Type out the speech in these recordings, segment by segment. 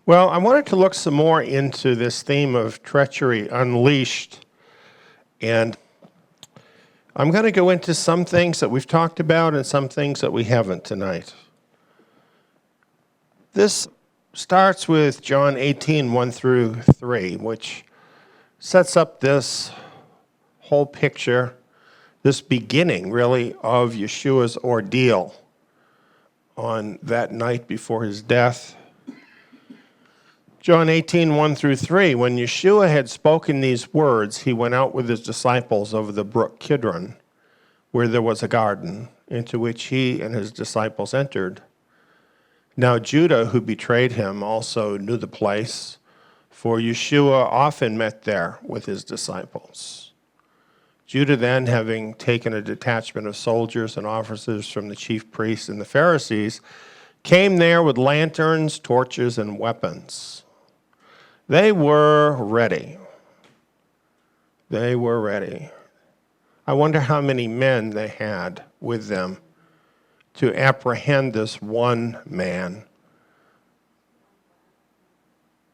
Well, I wanted to look some more into this theme of treachery unleashed, and I'm going to go into some things that we've talked about and some things that we haven't tonight. This starts with John 18, 1 through 3, which sets up this whole picture, this beginning, really, of Yeshua's ordeal on that night before his death. John 18, 1 through 3, when Yeshua had spoken these words, he went out with his disciples over the brook Kidron, where there was a garden, into which he and his disciples entered. Now Judah, who betrayed him, also knew the place, for Yeshua often met there with his disciples. Judah then, having taken a detachment of soldiers and officers from the chief priests and the Pharisees, came there with lanterns, torches, and weapons. They were ready. They were ready. I wonder how many men they had with them to apprehend this one man.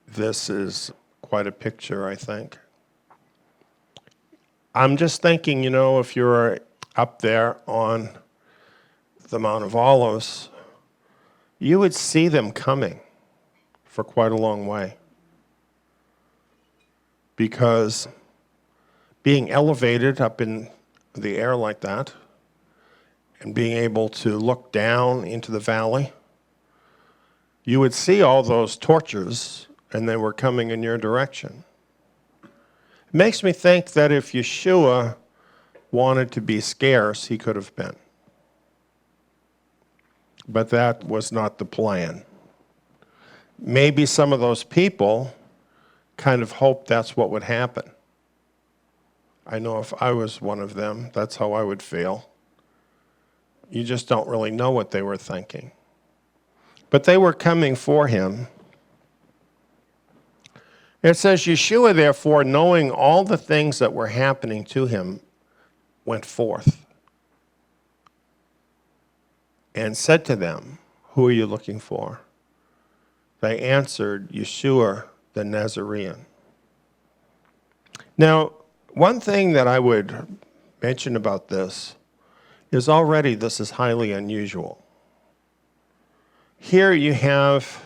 This is quite a picture, I think. I'm just thinking, if you're up there on the Mount of Olives, you would see them coming for quite a long way. Because being elevated up in the air like that and being able to look down into the valley, you would see all those torches and they were coming in your direction. It makes me think that if Yeshua wanted to be scarce, he could have been. But that was not the plan. Maybe some of those people kind of hoped that's what would happen. I know if I was one of them, that's how I would feel. You just don't really know what they were thinking. But they were coming for him. It says, Yeshua, therefore, knowing all the things that were happening to him, went forth and said to them, who are you looking for? They answered, Yeshua the Nazarene. Now, one thing that I would mention about this is already this is highly unusual. Here you have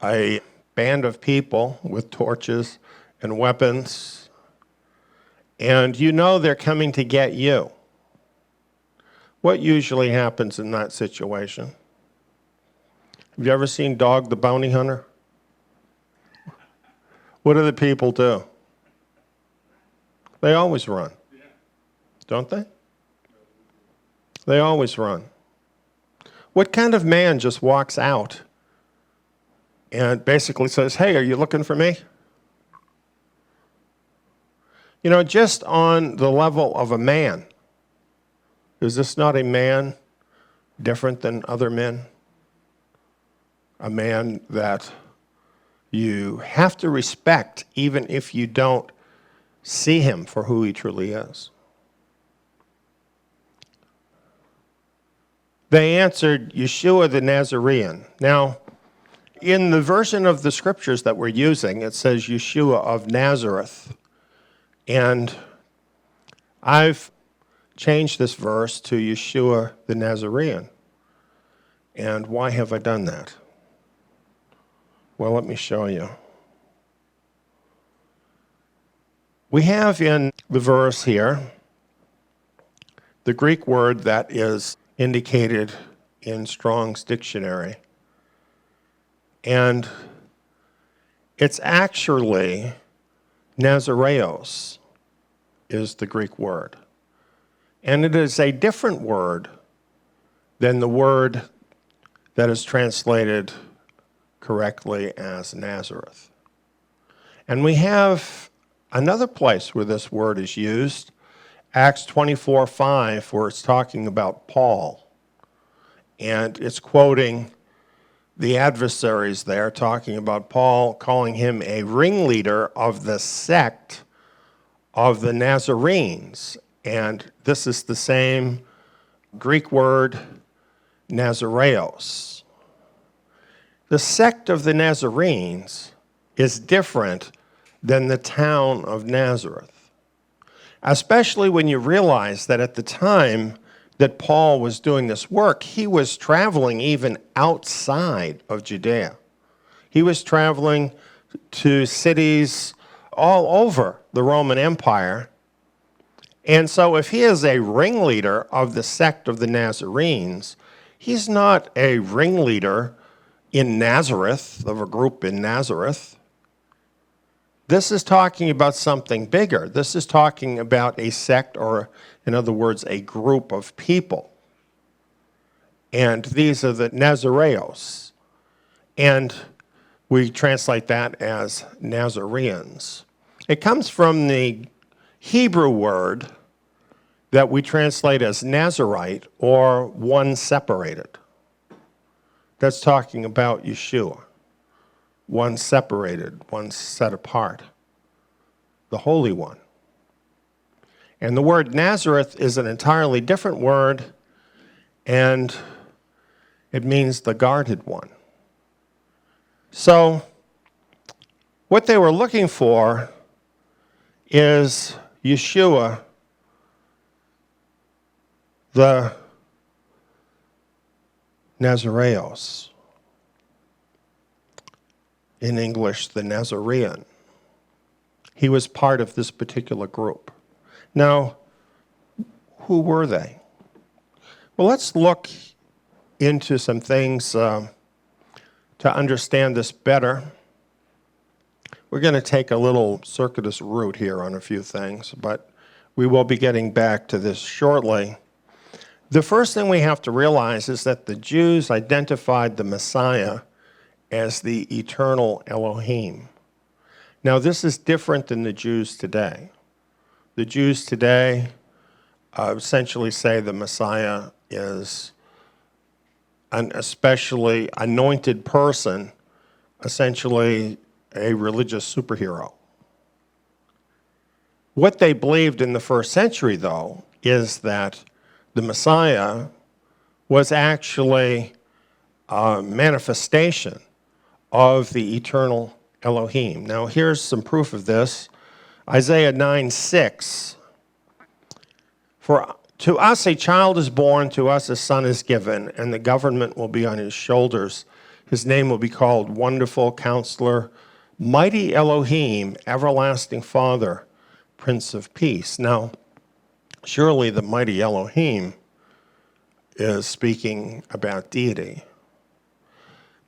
a band of people with torches and weapons, and they're coming to get you. What usually happens in that situation? Have you ever seen Dog the Bounty Hunter? What do the people do? They always run, don't they? They always run. What kind of man just walks out and basically says, hey, are you looking for me? Just on the level of a man, is this not a man different than other men? A man that you have to respect even if you don't see him for who he truly is. They answered, Yeshua the Nazarene. Now, in the version of the scriptures that we're using, it says Yeshua of Nazareth. And I've changed this verse to Yeshua the Nazarene. And why have I done that? Well, let me show you. We have in the verse here the Greek word that is indicated in Strong's dictionary. And it's actually Nazareos is the Greek word. And it is a different word than the word that is translated correctly as Nazareth. And we have another place where this word is used, Acts 24:5, where it's talking about Paul. And it's quoting the adversaries there, talking about Paul, calling him a ringleader of the sect of the Nazarenes. And this is the same Greek word, Nazareos. the sect of the Nazarenes is different than the town of Nazareth, especially when you realize that at the time that Paul was doing this work, he was traveling even outside of Judea. He was traveling to cities all over the Roman Empire. And so if he is a ringleader of the sect of the Nazarenes, he's not a ringleader in Nazareth, of a group in Nazareth. This is talking about something bigger. This is talking about a sect, or in other words, a group of people. And these are the Nazareos. And we translate that as Nazareans. It comes from the Hebrew word that we translate as Nazarite, or one separated. That's talking about Yeshua. One separated, one set apart, the Holy One. And the word Nazareth is an entirely different word, and it means the guarded one. So what they were looking for is Yeshua, the Nazareos. In English, the Nazarene. He was part of this particular group. Now, who were they? Well, let's look into some things to understand this better. We're going to take a little circuitous route here on a few things, but we will be getting back to this shortly. The first thing we have to realize is that the Jews identified the Messiah as the eternal Elohim. Now, this is different than the Jews today. The Jews today essentially say the Messiah is an especially anointed person, essentially a religious superhero. What they believed in the first century, though, is that the Messiah was actually a manifestation of the eternal Elohim. Now, here's some proof of this. Isaiah 9:6. For to us a child is born, to us a son is given, and the government will be on his shoulders. His name will be called Wonderful Counselor, Mighty Elohim, Everlasting Father, Prince of Peace. Now, surely the mighty Elohim is speaking about deity.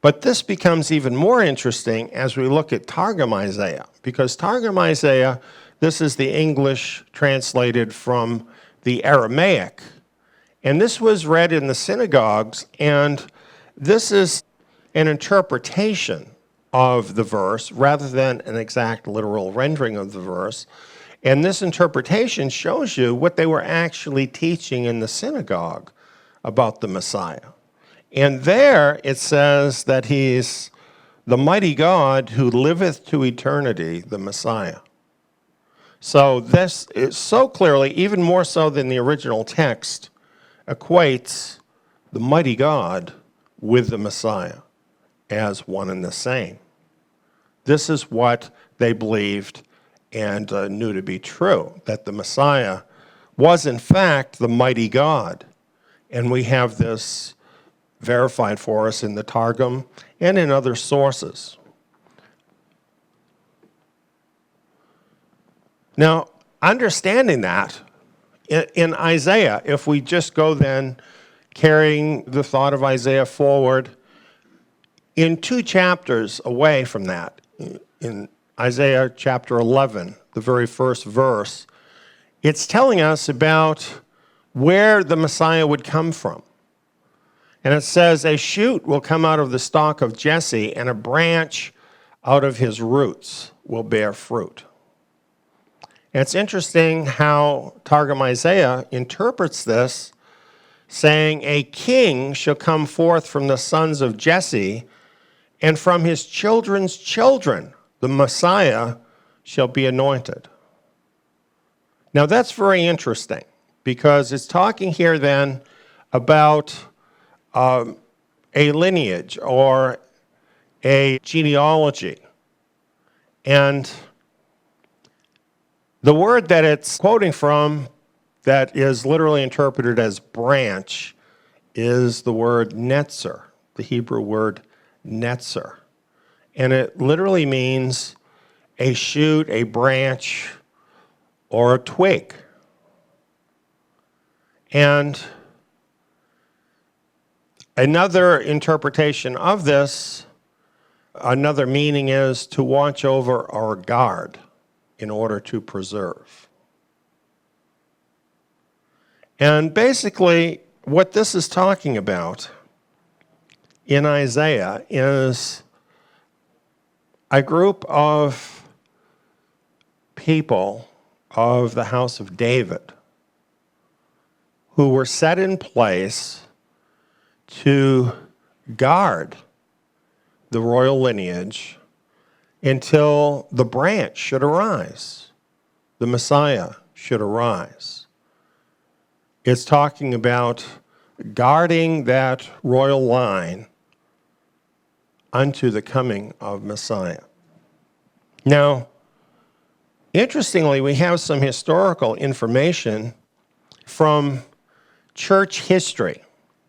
But this becomes even more interesting as we look at Targum Isaiah, because Targum Isaiah, this is the English translated from the Aramaic, and this was read in the synagogues, and this is an interpretation of the verse rather than an exact literal rendering of the verse. And this interpretation shows you what they were actually teaching in the synagogue about the Messiah. And there it says that he's the mighty God who liveth to eternity, the Messiah. So this is so clearly, even more so than the original text, equates the mighty God with the Messiah as one and the same. This is what they believed and knew to be true, that the Messiah was in fact the mighty God. And we have this verified for us in the Targum and in other sources. Now, understanding that, in Isaiah, if we just go then carrying the thought of Isaiah forward, in 2 chapters away from that, in Isaiah chapter 11, the very first verse, it's telling us about where the Messiah would come from. And it says, a shoot will come out of the stalk of Jesse, and a branch out of his roots will bear fruit. And it's interesting how Targum Isaiah interprets this, saying, a king shall come forth from the sons of Jesse, and from his children's children the Messiah shall be anointed. Now that's very interesting, because it's talking here then about a lineage or a genealogy. And the word that it's quoting from, that is literally interpreted as branch, is the word netzer, the Hebrew word netzer. And it literally means a shoot, a branch, or a twig. And another interpretation of this, another meaning is to watch over or guard in order to preserve. And basically, what this is talking about in Isaiah is a group of people of the house of David who were set in place to guard the royal lineage until the branch should arise, the Messiah should arise. It's talking about guarding that royal line unto the coming of Messiah. Now, interestingly, we have some historical information from church history.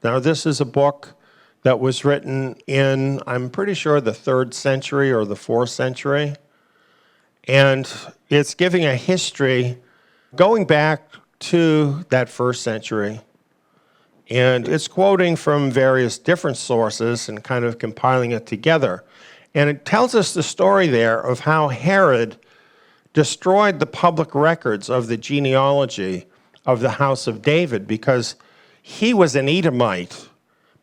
Now, this is a book that was written in, I'm pretty sure, the 3rd century or the 4th century. And it's giving a history going back to that 1st century. And it's quoting from various different sources and kind of compiling it together. And it tells us the story there of how Herod destroyed the public records of the genealogy of the house of David because he was an Edomite,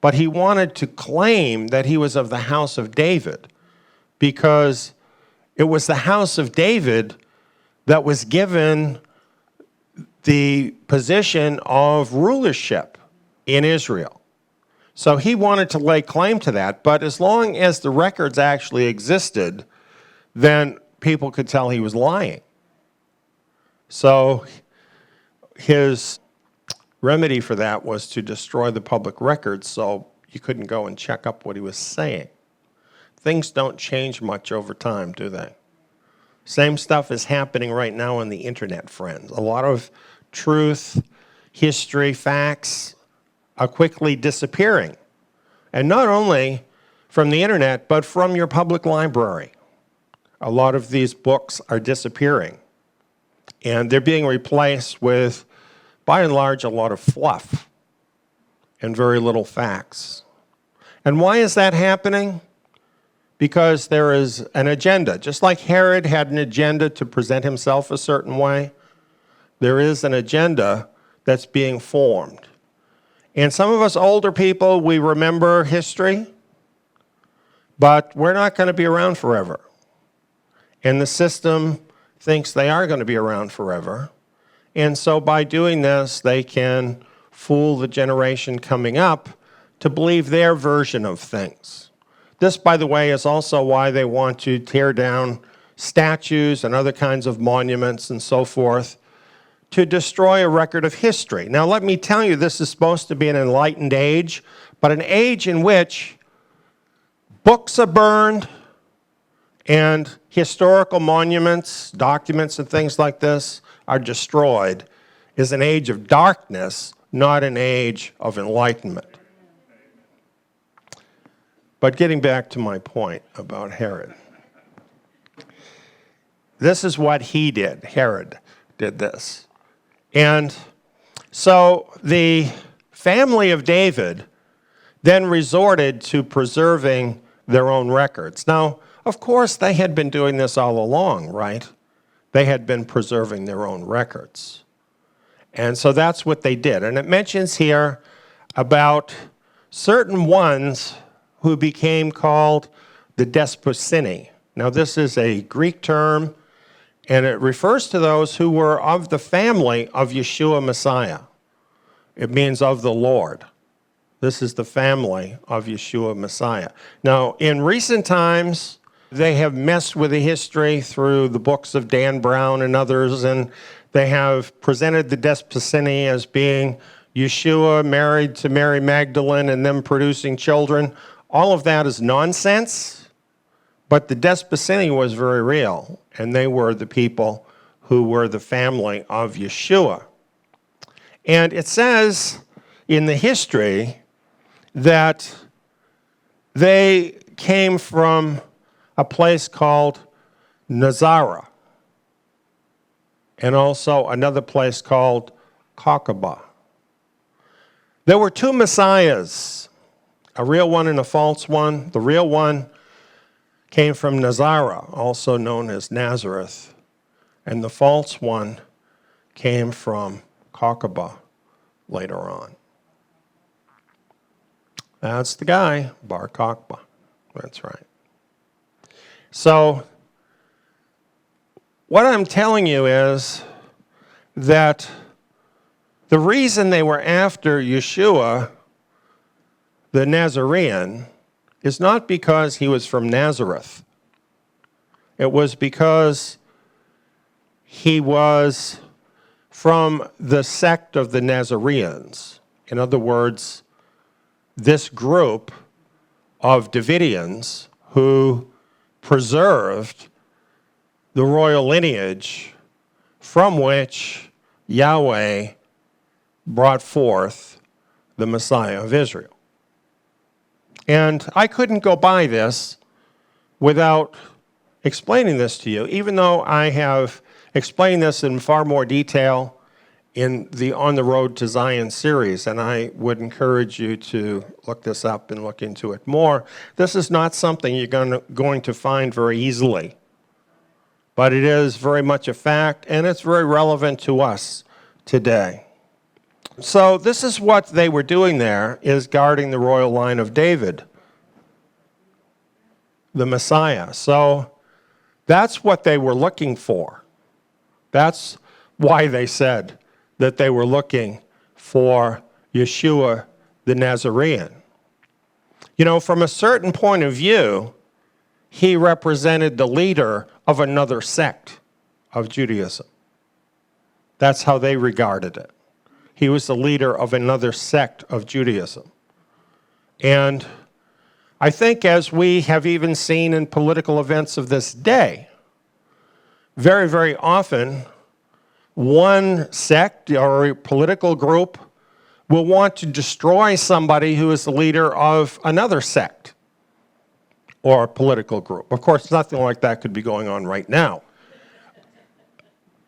but he wanted to claim that he was of the house of David because it was the house of David that was given the position of rulership in Israel. So he wanted to lay claim to that, but as long as the records actually existed, then people could tell he was lying. So his remedy for that was to destroy the public records so you couldn't go and check up what he was saying. Things don't change much over time, do they? Same stuff is happening right now on the internet, friends. A lot of truth, history, facts are quickly disappearing. And not only from the internet, but from your public library. A lot of these books are disappearing. And they're being replaced with, by and large, a lot of fluff and very little facts. And why is that happening? Because there is an agenda. Just like Herod had an agenda to present himself a certain way, there is an agenda that's being formed. And some of us older people, we remember history, but we're not going to be around forever. And the system thinks they are going to be around forever. And so by doing this, they can fool the generation coming up to believe their version of things. This, by the way, is also why they want to tear down statues and other kinds of monuments and so forth to destroy a record of history. Now, let me tell you, this is supposed to be an enlightened age, but an age in which books are burned and historical monuments, documents, and things like this are destroyed is an age of darkness, not an age of enlightenment. But getting back to my point about Herod. This is what he did. Herod did this. And so the family of David then resorted to preserving their own records. Now, of course, they had been doing this all along, right? They had been preserving their own records. And so that's what they did. And it mentions here about certain ones who became called the Despotini. Now, this is a Greek term, and it refers to those who were of the family of Yeshua Messiah. It means of the Lord. This is the family of Yeshua Messiah. Now, in recent times, they have messed with the history through the books of Dan Brown and others, and they have presented the Despotini as being Yeshua married to Mary Magdalene and them producing children. All of that is nonsense. But the despossini was very real, and they were the people who were the family of Yeshua. And it says in the history that they came from a place called Nazareth, and also another place called Kakaba. There were two messiahs, a real one and a false one. The real one came from Nazareth, also known as Nazareth, and the false one came from Kakaba later on. That's the guy, Bar Kokhba. That's right. So what I'm telling you is that the reason they were after Yeshua, the Nazarene, is not because he was from Nazareth. It was because he was from the sect of the Nazareans. In other words, this group of Davidians who preserved the royal lineage from which Yahweh brought forth the Messiah of Israel. And I couldn't go by this without explaining this to you, even though I have explained this in far more detail in the On the Road to Zion series, and I would encourage you to look this up and look into it more. This is not something you're going to find very easily, but it is very much a fact, and it's very relevant to us today. So this is what they were doing there, is guarding the royal line of David, the Messiah. So that's what they were looking for. That's why they said that they were looking for Yeshua the Nazarene. You know, from a certain point of view, he represented the leader of another sect of Judaism. That's how they regarded it. He was the leader of another sect of Judaism. And I think, as we have even seen in political events of this day, very, very often, one sect or a political group will want to destroy somebody who is the leader of another sect or a political group. Of course, nothing like that could be going on right now.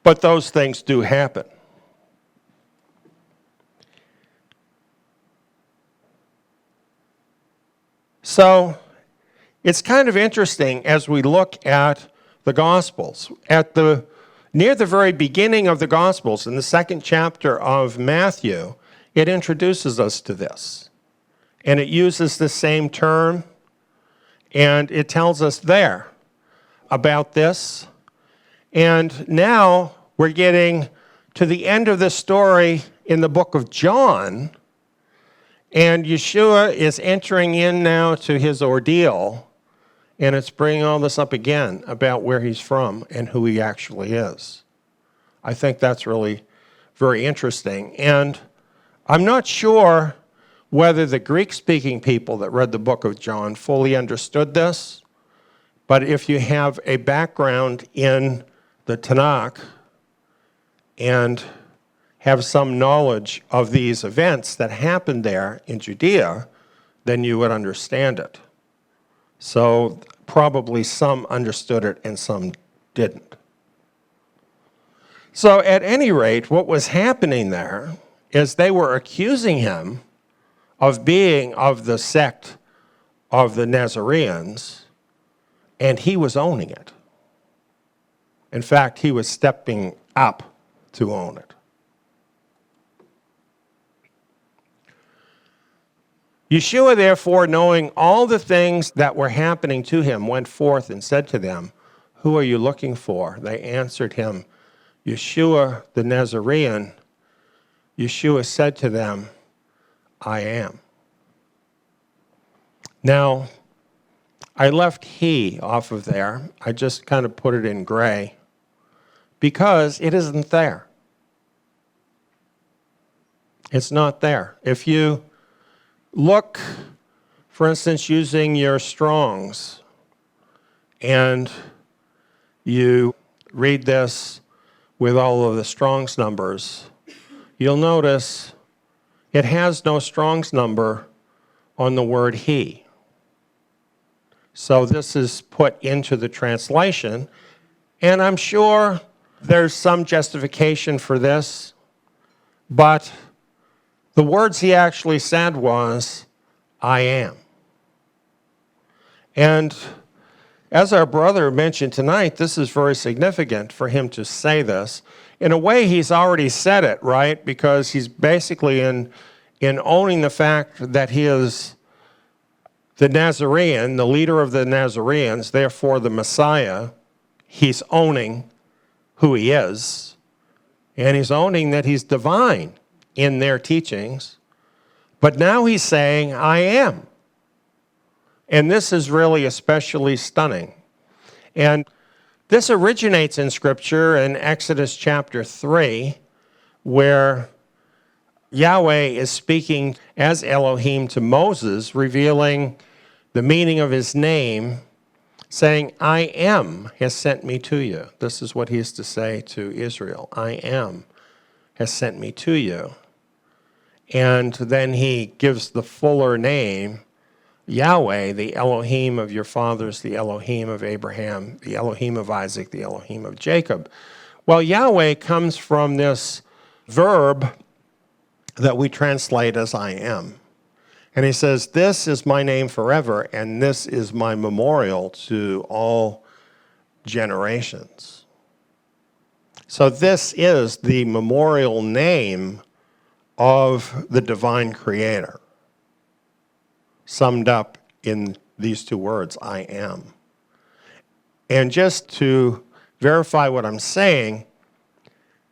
But those things do happen. So it's kind of interesting as we look at the Gospels. Near the very beginning of the Gospels, in the second chapter of Matthew, it introduces us to this. And it uses the same term, and it tells us there about this. And now we're getting to the end of the story in the book of John, and Yeshua is entering in now to his ordeal, and it's bringing all this up again about where he's from and who he actually is. I think that's really very interesting. And I'm not sure whether the Greek-speaking people that read the book of John fully understood this, but if you have a background in the Tanakh and have some knowledge of these events that happened there in Judea, then you would understand it. So probably some understood it and some didn't. So at any rate, what was happening there is they were accusing him of being of the sect of the Nazareans, and he was owning it. In fact, he was stepping up to own it. Yeshua, therefore, knowing all the things that were happening to him, went forth and said to them, "Who are you looking for?" They answered him, "Yeshua the Nazarene." Yeshua said to them, "I am." Now, I left "he" off of there. I just kind of put it in gray because it isn't there. It's not there. If you look, for instance, using your Strong's, and you read this with all of the Strong's numbers, you'll notice it has no Strong's number on the word he. So this is put into the translation, and I'm sure there's some justification for this, but the words he actually said was, I am. And as our brother mentioned tonight, this is very significant for him to say this. In a way, he's already said it, right? Because he's basically in owning the fact that he is the Nazarene, the leader of the Nazarenes, therefore the Messiah. He's owning who he is, and he's owning that he's divine in their teachings. But now he's saying, I am. And this is really especially stunning. And this originates in Scripture in Exodus chapter 3, where Yahweh is speaking as Elohim to Moses, revealing the meaning of his name, saying, I am has sent me to you. This is what he is to say to Israel. I am has sent me to you. And then he gives the fuller name, Yahweh, the Elohim of your fathers, the Elohim of Abraham, the Elohim of Isaac, the Elohim of Jacob. Well, Yahweh comes from this verb that we translate as I am. And he says, this is my name forever, and this is my memorial to all generations. So this is the memorial name of the divine creator, summed up in these two words, I am. And just to verify what I'm saying,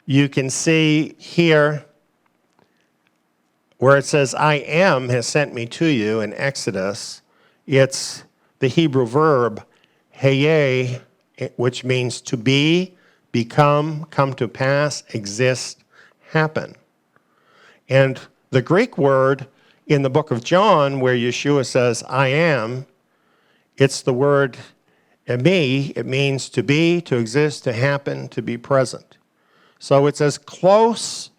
you can see here where it says, I am has sent me to you in Exodus. It's the Hebrew verb, heye, which means to be, become, come to pass, exist, happen. And the Greek word in the book of John, where Yeshua says, I am, it's the word emi. It means to be, to exist, to happen, to be present. So it's as close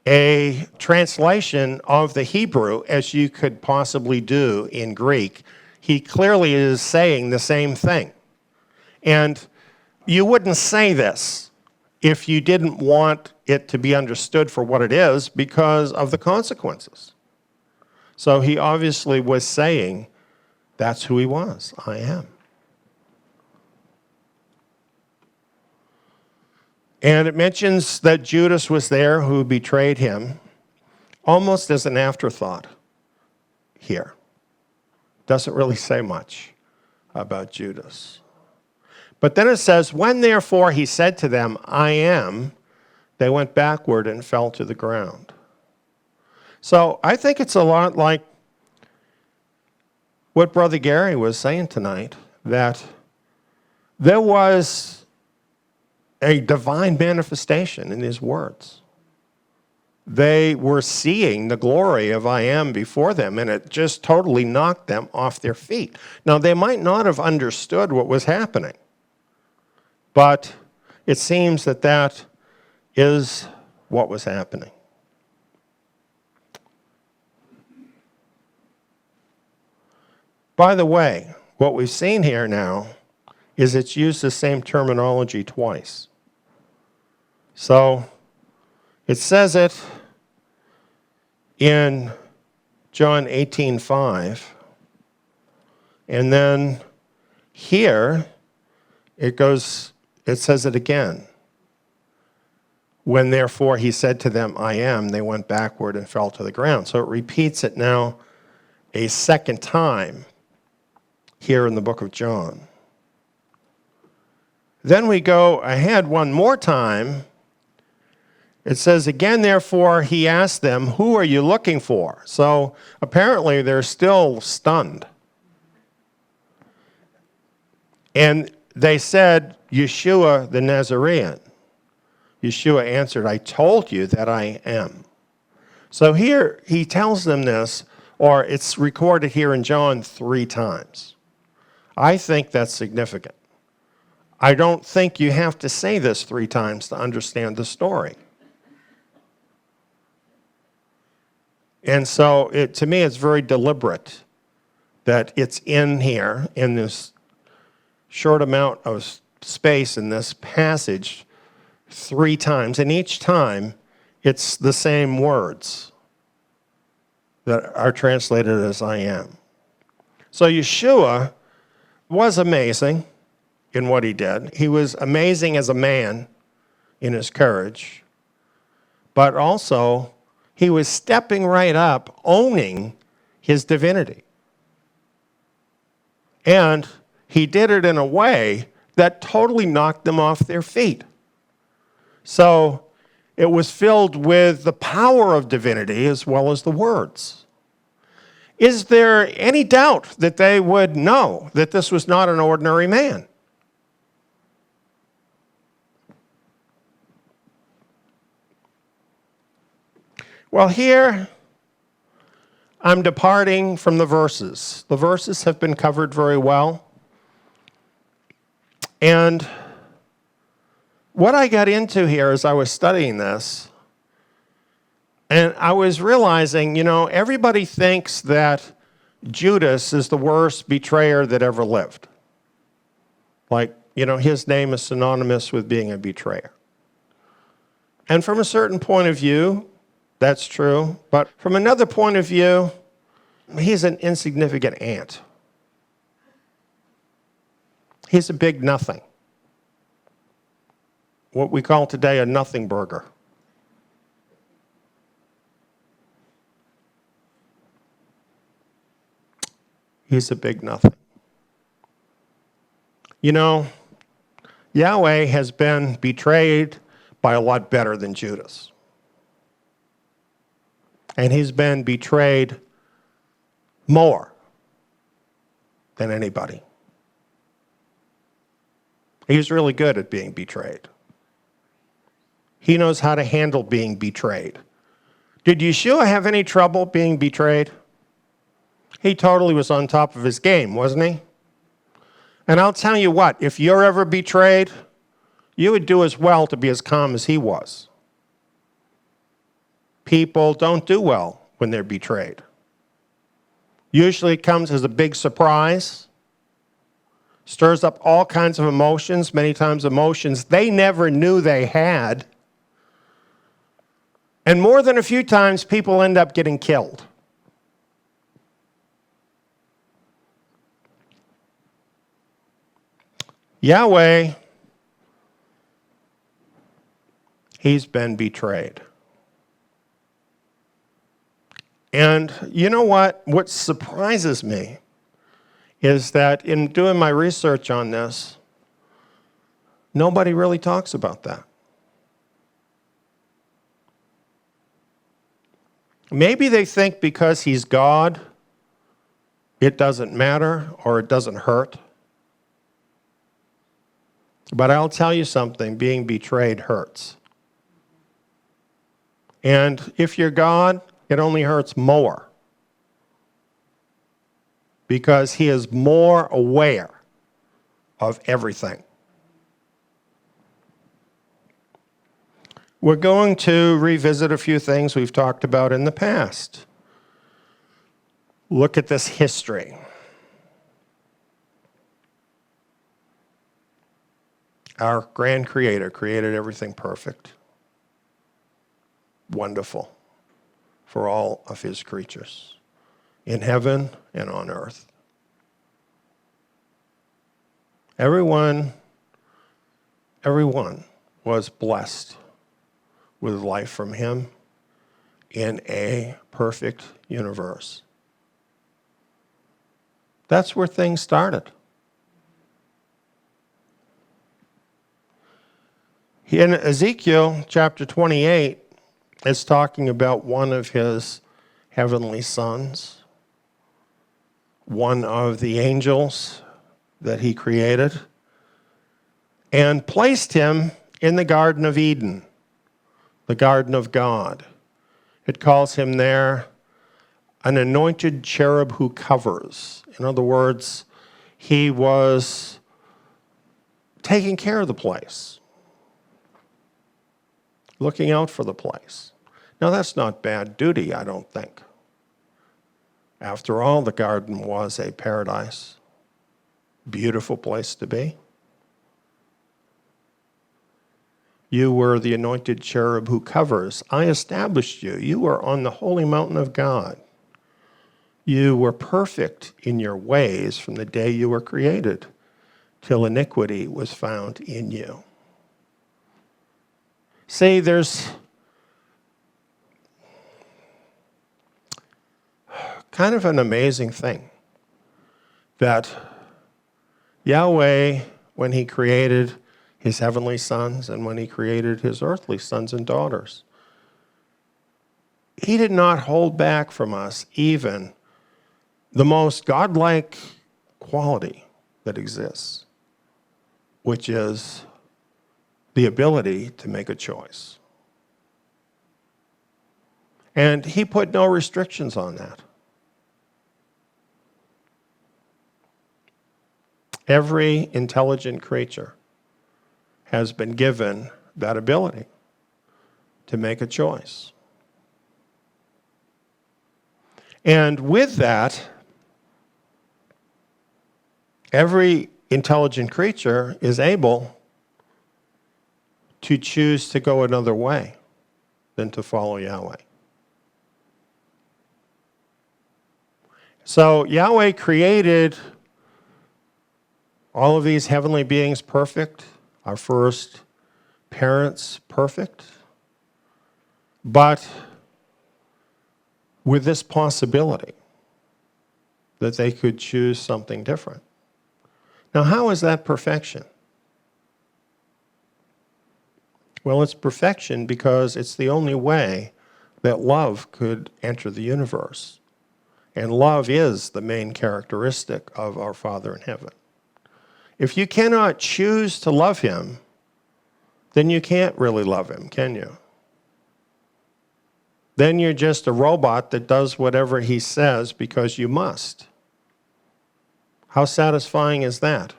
a translation of the Hebrew as you could possibly do in Greek. He clearly is saying the same thing. And you wouldn't say this if you didn't want it to be understood for what it is because of the consequences. So he obviously was saying that's who he was. I am. And it mentions that Judas was there who betrayed him, almost as an afterthought here. Doesn't really say much about Judas. But then it says, when therefore he said to them, I am, they went backward and fell to the ground. So I think it's a lot like what Brother Gary was saying tonight, that there was a divine manifestation in his words. They were seeing the glory of I am before them, and it just totally knocked them off their feet. Now, they might not have understood what was happening, but it seems that that is what was happening. By the way, what we've seen here now is it's used the same terminology twice. So it says it in John 18:5, and then here it says it again. When therefore he said to them, I am, they went backward and fell to the ground. So it repeats it now a second time here in the book of John. Then we go ahead one more time. It says, again, therefore, he asked them, who are you looking for? So apparently they're still stunned. And they said, Yeshua the Nazarene. Yeshua answered, I told you that I am. So here he tells them this, or it's recorded here in John 3 times. I think that's significant. I don't think you have to say this 3 times to understand the story. And so, to me, it's very deliberate that it's in here, in this short amount of space in this passage, 3 times. And each time, it's the same words that are translated as I am. So Yeshua was amazing in what he did. He was amazing as a man in his courage, but also he was stepping right up, owning his divinity. And he did it in a way that totally knocked them off their feet. So it was filled with the power of divinity as well as the words. Is there any doubt that they would know that this was not an ordinary man? Well, here I'm departing from the verses. The verses have been covered very well. And what I got into here as I was studying this, and I was realizing, everybody thinks that Judas is the worst betrayer that ever lived. Like, his name is synonymous with being a betrayer. And from a certain point of view, that's true. But from another point of view, he's an insignificant ant. He's a big nothing. What we call today a nothing burger. He's a big nothing. Yahweh has been betrayed by a lot better than Judas. And he's been betrayed more than anybody. He's really good at being betrayed. He knows how to handle being betrayed. Did Yeshua have any trouble being betrayed? He totally was on top of his game, wasn't he? And I'll tell you what, if you're ever betrayed, you would do as well to be as calm as he was. People don't do well when they're betrayed. Usually it comes as a big surprise, stirs up all kinds of emotions, many times emotions they never knew they had. And more than a few times, people end up getting killed. Yahweh, he's been betrayed. And you know what? What surprises me is that in doing my research on this, nobody really talks about that. Maybe they think because he's God, it doesn't matter or it doesn't hurt. But I'll tell you something, being betrayed hurts. And if you're God, it only hurts more. Because he is more aware of everything. We're going to revisit a few things we've talked about in the past. Look at this history. Our grand creator created everything perfect, wonderful for all of his creatures, in heaven and on earth. Everyone was blessed with life from him in a perfect universe. That's where things started. In Ezekiel chapter 28, it's talking about one of his heavenly sons, one of the angels that he created, and placed him in the Garden of Eden, the garden of God. It calls him there an anointed cherub who covers. In other words, He was taking care of the place, looking out for the place. Now, that's not bad duty, I don't think. After all, the garden was a paradise, beautiful place to be. You were the anointed cherub who covers. I established you. You were on the holy mountain of God. You were perfect in your ways from the day you were created till iniquity was found in you. See, there's kind of an amazing thing that Yahweh, when he created his heavenly sons and when he created his earthly sons and daughters, he did not hold back from us even the most godlike quality that exists, which is the ability to make a choice. And he put no restrictions on that. Every intelligent creature has been given that ability to make a choice. And with that, every intelligent creature is able to choose to go another way than to follow Yahweh. So Yahweh created all of these heavenly beings perfect, our first parents perfect, but with this possibility that they could choose something different. Now, how is that perfection? Well, it's perfection because it's the only way that love could enter the universe. And love is the main characteristic of our Father in heaven. If you cannot choose to love him, then you can't really love him, can you? Then you're just a robot that does whatever he says because you must. How satisfying is that?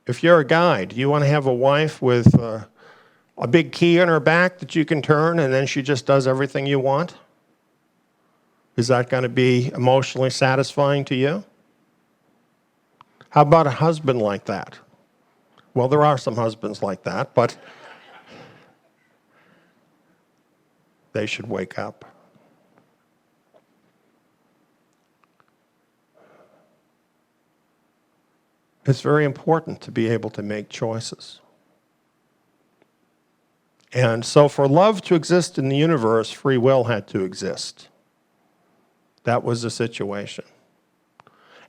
If you're a guy, do you want to have a wife with a big key on her back that you can turn and then she just does everything you want? Is that going to be emotionally satisfying to you? How about a husband like that? Well, there are some husbands like that, but they should wake up. It's very important to be able to make choices. And so for love to exist in the universe, free will had to exist. That was the situation.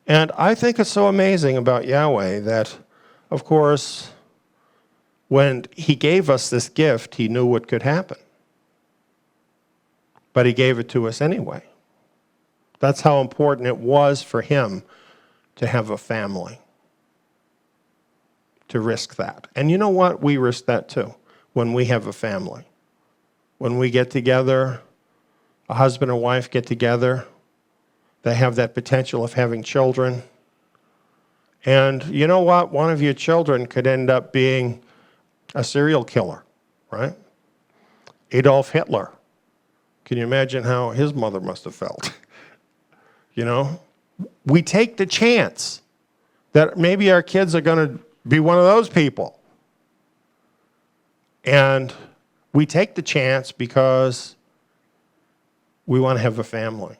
And I think it's so amazing about Yahweh that, of course, when he gave us this gift, he knew what could happen. But he gave it to us anyway. That's how important it was for him to have a family, to risk that. And you know what? We risk that too when we have a family. When we get together, a husband and wife get together, they have that potential of having children. And you know what? One of your children could end up being a serial killer, right? Adolf Hitler. Can you imagine how his mother must have felt? You know? We take the chance that maybe our kids are going to be one of those people. And we take the chance because we want to have a family.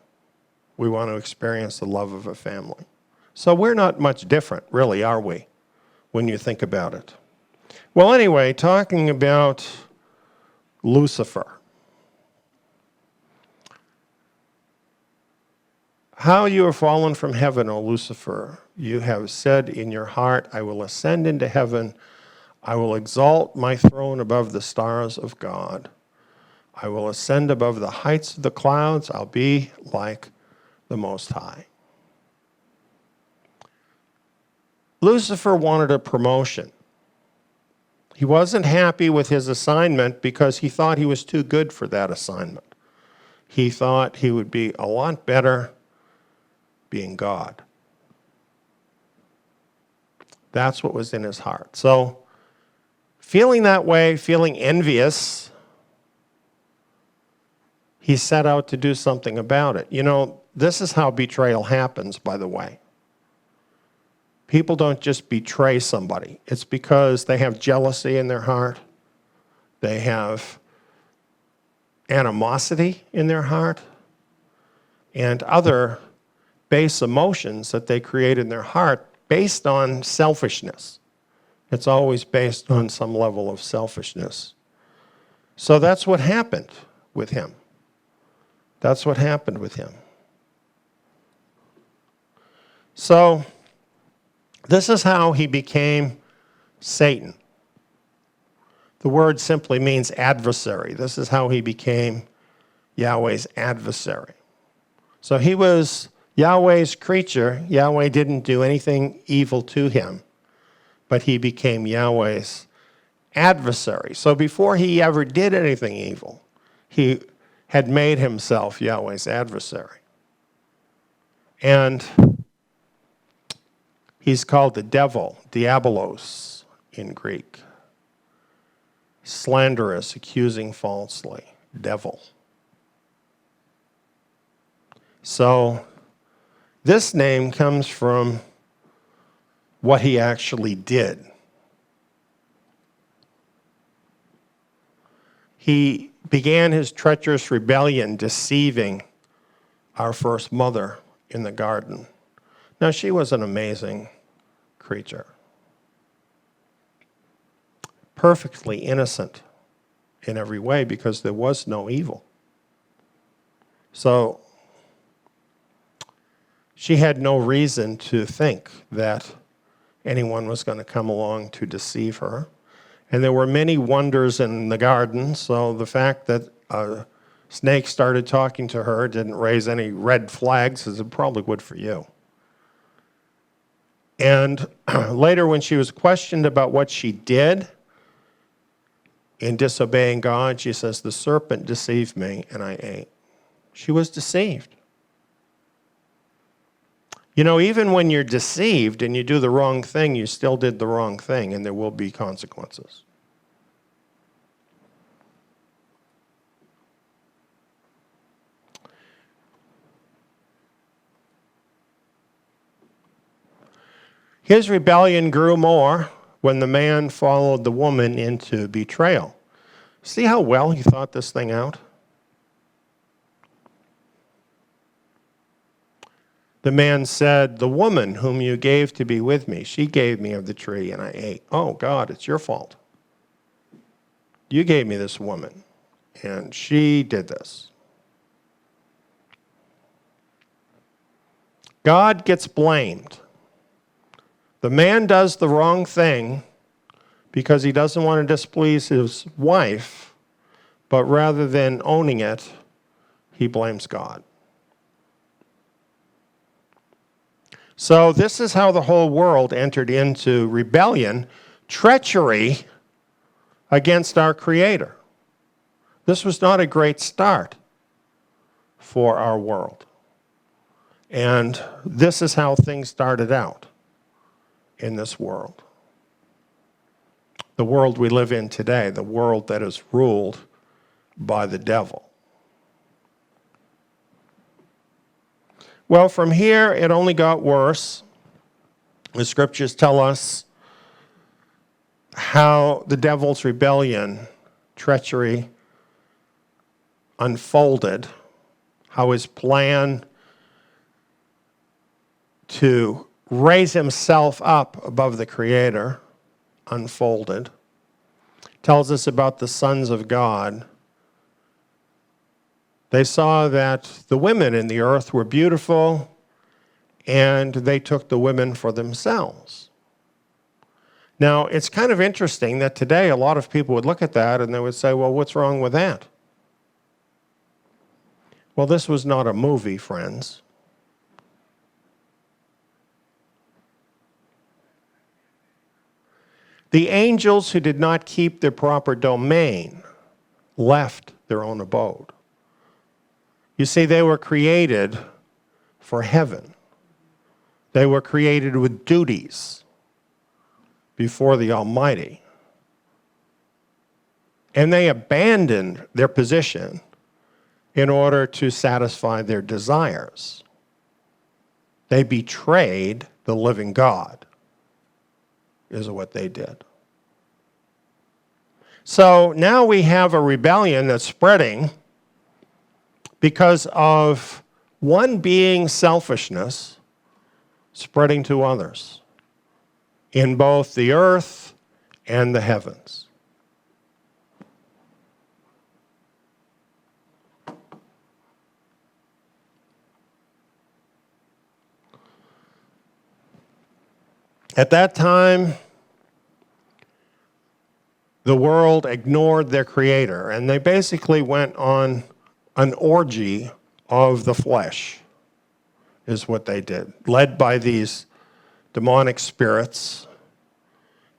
We want to experience the love of a family. So we're not much different, really, are we, when you think about it? Well, anyway, talking about Lucifer. How you have fallen from heaven, O Lucifer. You have said in your heart, I will ascend into heaven. I will exalt my throne above the stars of God. I will ascend above the heights of the clouds. I'll be like the Most High. Lucifer wanted a promotion. He wasn't happy with his assignment because he thought he was too good for that assignment. He thought he would be a lot better being God. That's what was in his heart. So, feeling that way, feeling envious, he set out to do something about it. You know, this is how betrayal happens, by the way. People don't just betray somebody. It's because they have jealousy in their heart. They have animosity in their heart and other base emotions that they create in their heart based on selfishness. It's always based on some level of selfishness. So that's what happened with him. That's what happened with him. So this is how he became Satan. The word simply means adversary. This is how he became Yahweh's adversary. So he was Yahweh's creature. Yahweh didn't do anything evil to him, but he became Yahweh's adversary. So before he ever did anything evil, he had made himself Yahweh's adversary. And he's called the devil, diabolos in Greek. Slanderous, accusing falsely, devil. So this name comes from what he actually did. He began his treacherous rebellion deceiving our first mother in the garden. Now, she was an amazing creature. Perfectly innocent in every way because there was no evil. So she had no reason to think that anyone was going to come along to deceive her. And there were many wonders in the garden, so the fact that a snake started talking to her didn't raise any red flags, as it probably would for you. And later when she was questioned about what she did in disobeying God, she says, the serpent deceived me and I ate. She was deceived. You know, even when you're deceived and you do the wrong thing, you still did the wrong thing, and there will be consequences. His rebellion grew more when the man followed the woman into betrayal. See how well he thought this thing out? The man said, the woman whom you gave to be with me, she gave me of the tree and I ate. Oh, God, it's your fault. You gave me this woman, and she did this. God gets blamed. The man does the wrong thing because he doesn't want to displease his wife, but rather than owning it, he blames God. So this is how the whole world entered into rebellion, treachery against our Creator. This was not a great start for our world. And this is how things started out in this world. The world we live in today, the world that is ruled by the devil. Well, from here, it only got worse. The scriptures tell us how the devil's rebellion, treachery, unfolded, how his plan to raise himself up above the Creator unfolded. Tells us about the sons of God. They saw that the women in the earth were beautiful, and they took the women for themselves. Now, it's kind of interesting that today a lot of people would look at that and they would say, well, what's wrong with that? Well, this was not a movie, friends. The angels who did not keep their proper domain left their own abode. You see, they were created for heaven. They were created with duties before the Almighty. And they abandoned their position in order to satisfy their desires. They betrayed the living God, is what they did. So now we have a rebellion that's spreading because of one being's selfishness spreading to others in both the earth and the heavens. At that time, the world ignored their Creator, and they basically went on an orgy of the flesh, is what they did, led by these demonic spirits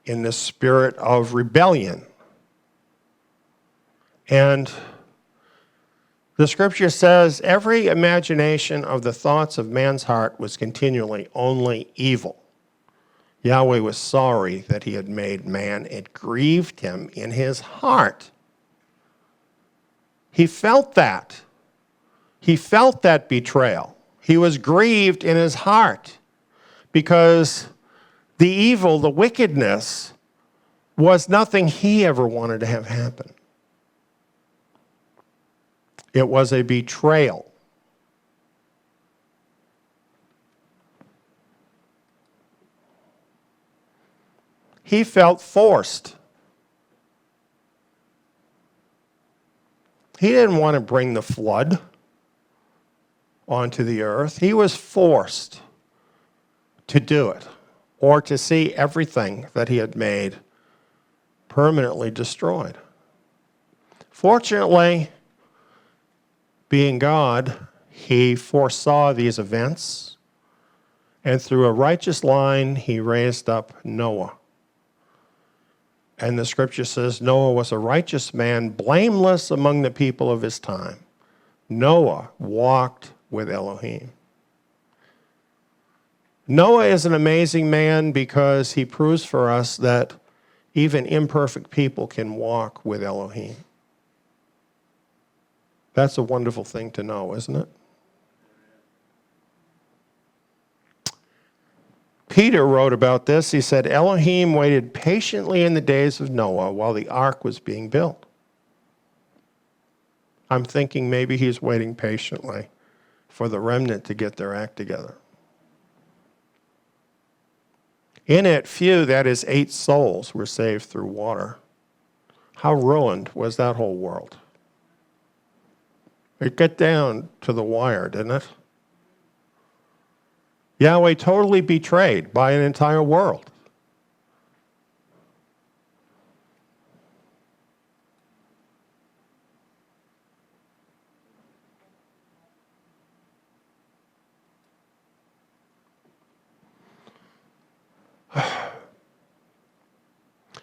in the spirit of rebellion. And the scripture says, every imagination of the thoughts of man's heart was continually only evil. Yahweh was sorry that he had made man. It grieved him in his heart. He felt that. He felt that betrayal. He was grieved in his heart because the evil, the wickedness, was nothing he ever wanted to have happen. It was a betrayal. He felt forced. He didn't want to bring the flood onto the earth. He was forced to do it, or to see everything that he had made permanently destroyed. Fortunately, being God, he foresaw these events, and through a righteous line, he raised up Noah. And the scripture says Noah was a righteous man, blameless among the people of his time. Noah walked with Elohim. Noah is an amazing man because he proves for us that even imperfect people can walk with Elohim. That's a wonderful thing to know, isn't it? Peter wrote about this. He said, Elohim waited patiently in the days of Noah while the ark was being built. I'm thinking maybe he's waiting patiently for the remnant to get their act together. In it, few, that is 8 souls, were saved through water. How ruined was that whole world? It got down to the wire, didn't it? Yahweh totally betrayed by an entire world.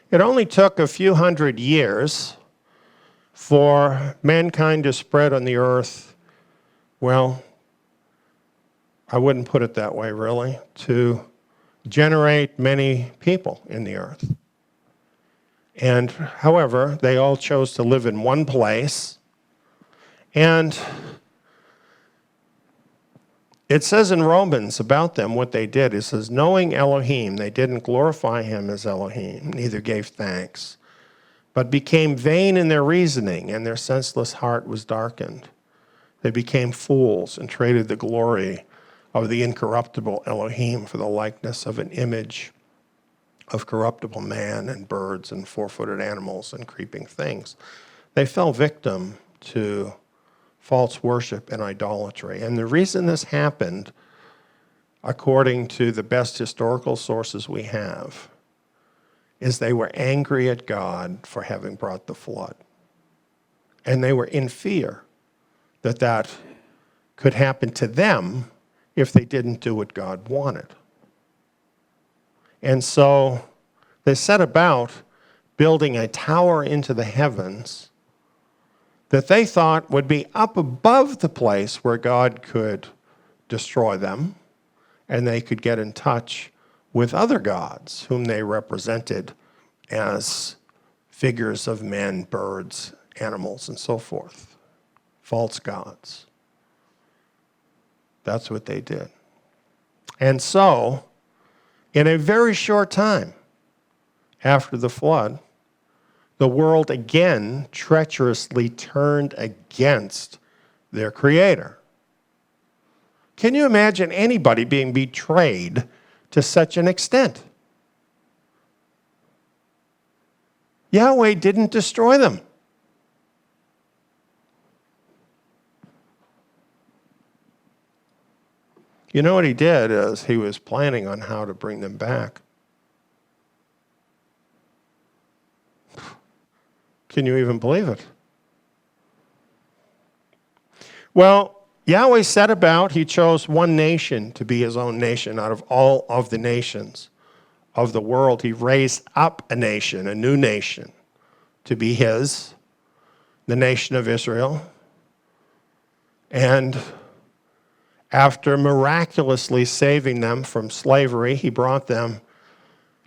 It only took a few hundred years for mankind to spread on the earth, well, I wouldn't put it that way, really, to generate many people in the earth. And, however, they all chose to live in one place. And it says in Romans about them what they did. It says, knowing Elohim, they didn't glorify him as Elohim, neither gave thanks, but became vain in their reasoning, and their senseless heart was darkened. They became fools and traded the glory of the incorruptible Elohim for the likeness of an image of corruptible man and birds and 4-footed animals and creeping things. They fell victim to false worship and idolatry. And the reason this happened, according to the best historical sources we have, is they were angry at God for having brought the flood. And they were in fear that that could happen to them if they didn't do what God wanted. And so they set about building a tower into the heavens that they thought would be up above the place where God could destroy them, and they could get in touch with other gods whom they represented as figures of men, birds, animals, and so forth. False gods. That's what they did. And so, in a very short time after the flood, the world again treacherously turned against their Creator. Can you imagine anybody being betrayed to such an extent? Yahweh didn't destroy them. You know what he did is he was planning on how to bring them back. Can you even believe it? Well, Yahweh set about, he chose one nation to be his own nation out of all of the nations of the world. He raised up a nation, a new nation, to be his, the nation of Israel. And after miraculously saving them from slavery, he brought them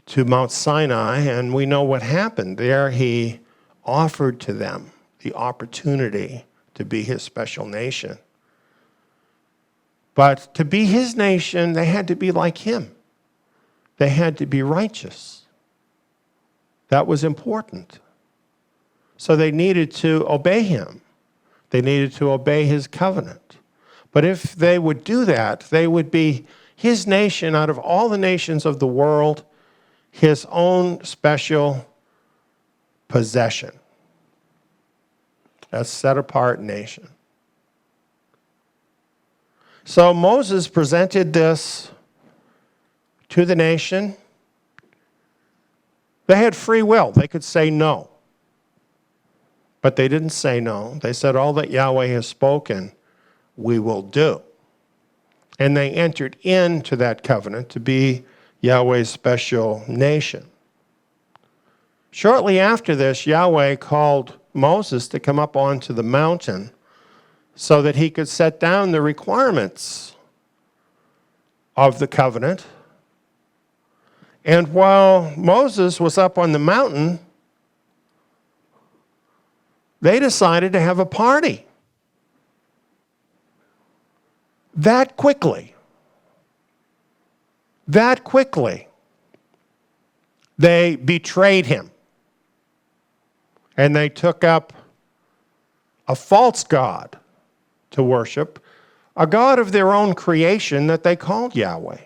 to Mount Sinai, and we know what happened. There he offered to them the opportunity to be his special nation. But to be his nation, they had to be like him. They had to be righteous. That was important. So they needed to obey him. They needed to obey his covenant. But if they would do that, they would be his nation out of all the nations of the world, his own special possession. A set-apart nation. So Moses presented this to the nation. They had free will. They could say no. But they didn't say no. They said, all that Yahweh has spoken, we will do. And they entered into that covenant to be Yahweh's special nation. Shortly after this, Yahweh called Moses to come up onto the mountain so that he could set down the requirements of the covenant. And while Moses was up on the mountain, they decided to have a party. That quickly. They betrayed him. And they took up a false god to worship, a god of their own creation that they called Yahweh.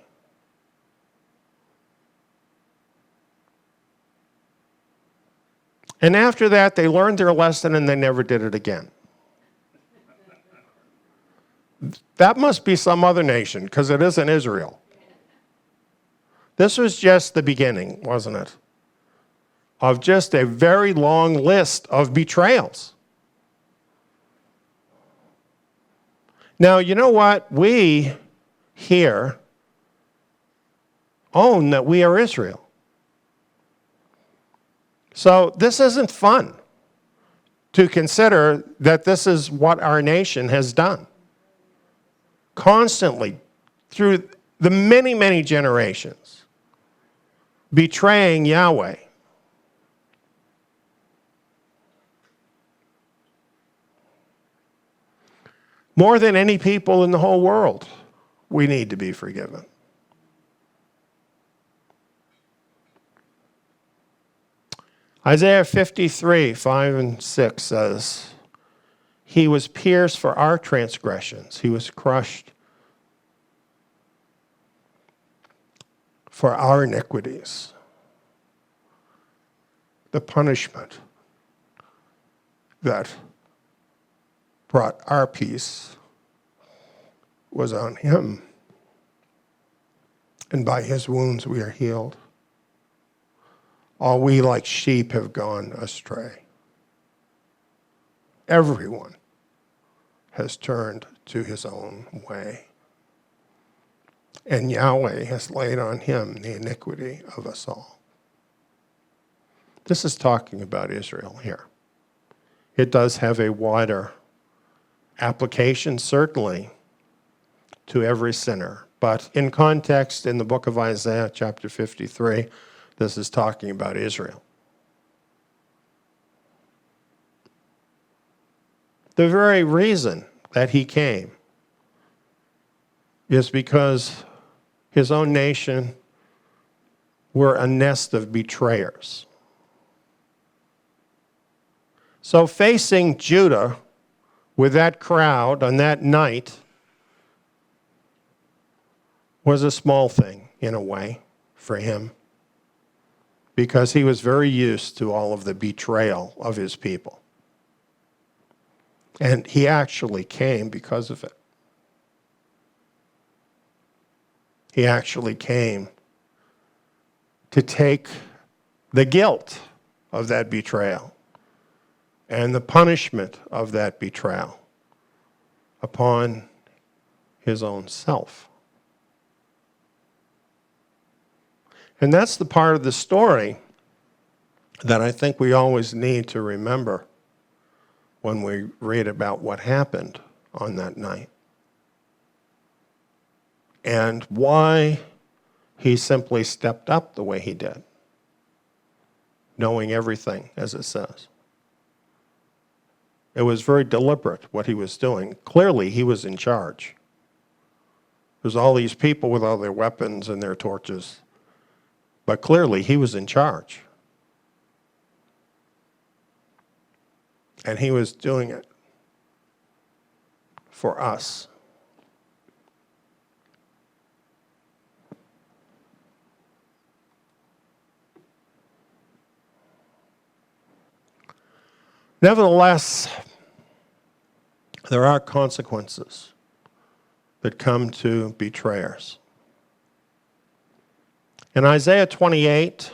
And after that, they learned their lesson and they never did it again. That must be some other nation, because it isn't Israel. This was just the beginning, wasn't it? Of just a very long list of betrayals. Now, you know what? We here own that we are Israel. So this isn't fun to consider that this is what our nation has done. Constantly, through the many, many generations, betraying Yahweh. More than any people in the whole world, we need to be forgiven. Isaiah 53, 5 and 6 says, he was pierced for our transgressions. He was crushed for our iniquities. The punishment that brought our peace was on him. And by his wounds we are healed. All we like sheep have gone astray. Everyone has turned to his own way. And Yahweh has laid on him the iniquity of us all. This is talking about Israel here. It does have a wider application, certainly, to every sinner. But in context, in the book of Isaiah, chapter 53, this is talking about Israel. The very reason that he came is because his own nation were a nest of betrayers. So facing Judah with that crowd on that night was a small thing, in a way, for him, because he was very used to all of the betrayal of his people. And he actually came because of it. He actually came to take the guilt of that betrayal and the punishment of that betrayal upon his own self. And that's the part of the story that I think we always need to remember when we read about what happened on that night, and why he simply stepped up the way he did, knowing everything, as it says. It was very deliberate what he was doing. Clearly, he was in charge. There's all these people with all their weapons and their torches, but clearly he was in charge. And he was doing it for us. Nevertheless, there are consequences that come to betrayers. In Isaiah 28,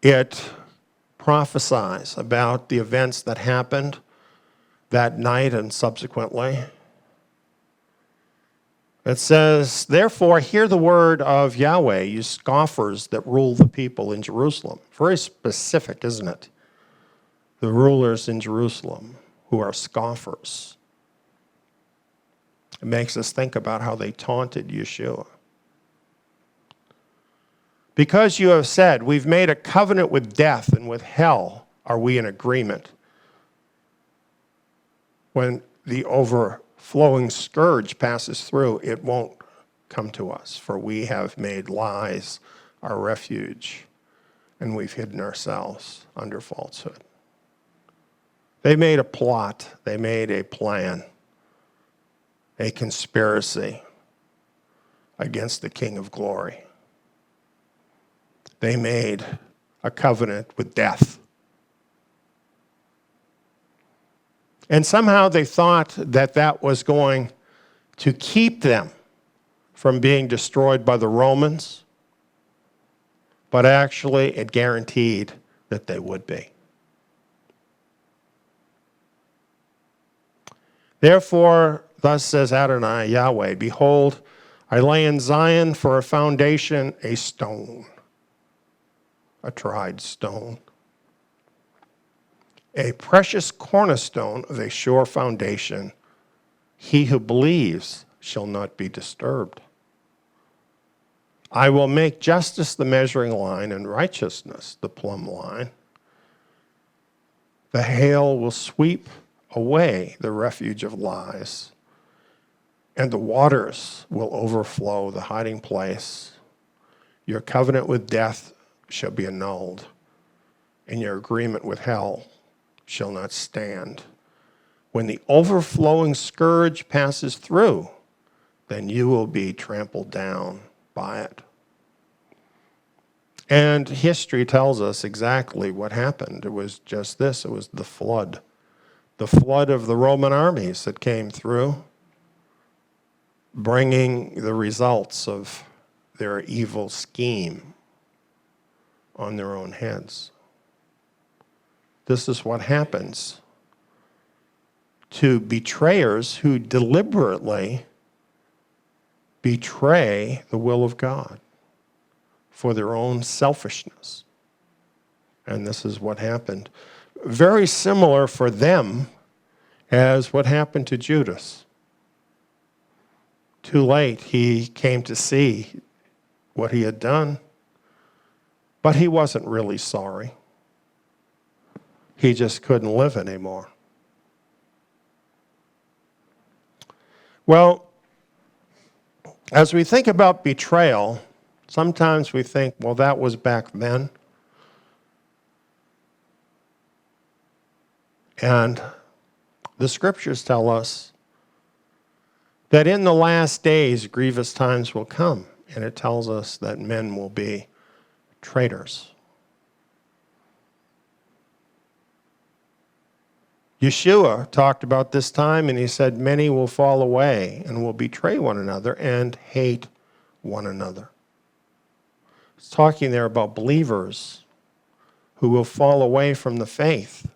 it prophesies about the events that happened that night and subsequently. It says, "Therefore hear the word of Yahweh, you scoffers that rule the people in Jerusalem." Very specific, isn't it? The rulers in Jerusalem who are scoffers. It makes us think about how they taunted Yeshua. "Because you have said, we've made a covenant with death, and with hell are we in agreement. When the overflowing scourge passes through, it won't come to us, for we have made lies our refuge, and we've hidden ourselves under falsehood." They made a plot, they made a plan, a conspiracy against the King of Glory. They made a covenant with death. And somehow they thought that that was going to keep them from being destroyed by the Romans, but actually it guaranteed that they would be. "Therefore, thus says Adonai Yahweh, behold, I lay in Zion for a foundation a stone, a tried stone, a precious cornerstone of a sure foundation. He who believes shall not be disturbed. I will make justice the measuring line and righteousness the plumb line. The hail will sweep away the refuge of lies, and the waters will overflow the hiding place. Your covenant with death shall be annulled, and your agreement with hell shall not stand. When the overflowing scourge passes through, then you will be trampled down by it." And history tells us exactly what happened. It was just this. It was the flood of the Roman armies that came through, bringing the results of their evil scheme on their own heads. This is what happens to betrayers who deliberately betray the will of God for their own selfishness. And this is what happened. Very similar for them as what happened to Judas. Too late, he came to see what he had done, but he wasn't really sorry. He just couldn't live anymore. Well, as we think about betrayal, sometimes we think, well, that was back then. And the scriptures tell us that in the last days, grievous times will come. And it tells us that men will be traitors. Yeshua talked about this time, and he said, many will fall away and will betray one another and hate one another. It's talking there about believers who will fall away from the faith,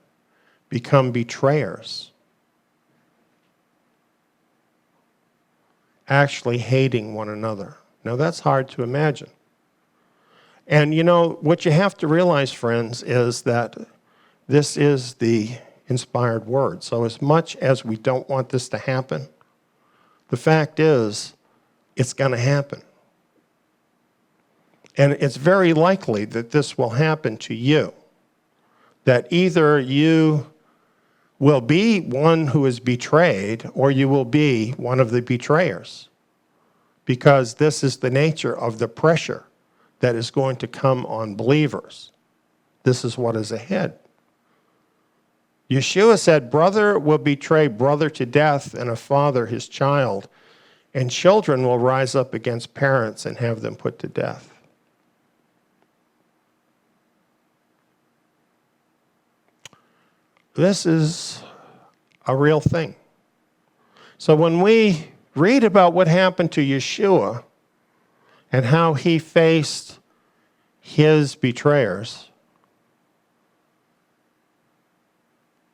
become betrayers, actually hating one another. Now, that's hard to imagine. And you know, what you have to realize, friends, is that this is the inspired word. So as much as we don't want this to happen, the fact is, it's going to happen. And it's very likely that this will happen to you. That either you will be one who is betrayed, or you will be one of the betrayers. Because this is the nature of the pressure that is going to come on believers. This is what is ahead. Yeshua said, brother will betray brother to death, and a father his child, and children will rise up against parents and have them put to death. This is a real thing. So when we read about what happened to Yeshua and how he faced his betrayers,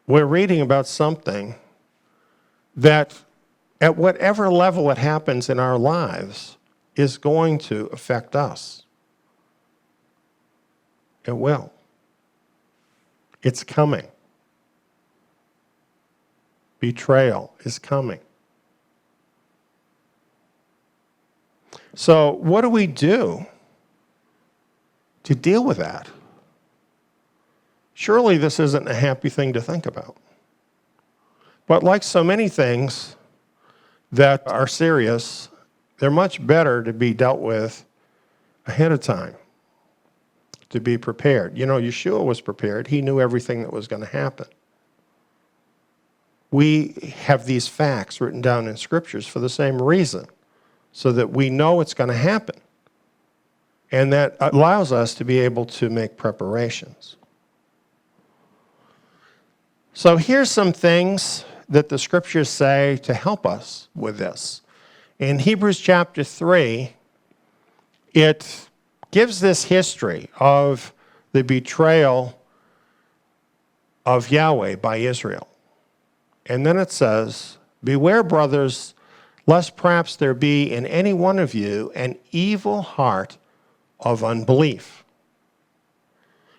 we're reading about something that at whatever level it happens in our lives is going to affect us. It will. It's coming. Betrayal is coming. So what do we do to deal with that? Surely this isn't a happy thing to think about. But like so many things that are serious, they're much better to be dealt with ahead of time, to be prepared. You know, Yeshua was prepared. He knew everything that was going to happen. We have these facts written down in scriptures for the same reason, so that we know it's going to happen. And that allows us to be able to make preparations. So here's some things that the scriptures say to help us with this. In Hebrews chapter 3, it gives this history of the betrayal of Yahweh by Israel. And then it says, beware, brothers, lest perhaps there be in any one of you an evil heart of unbelief.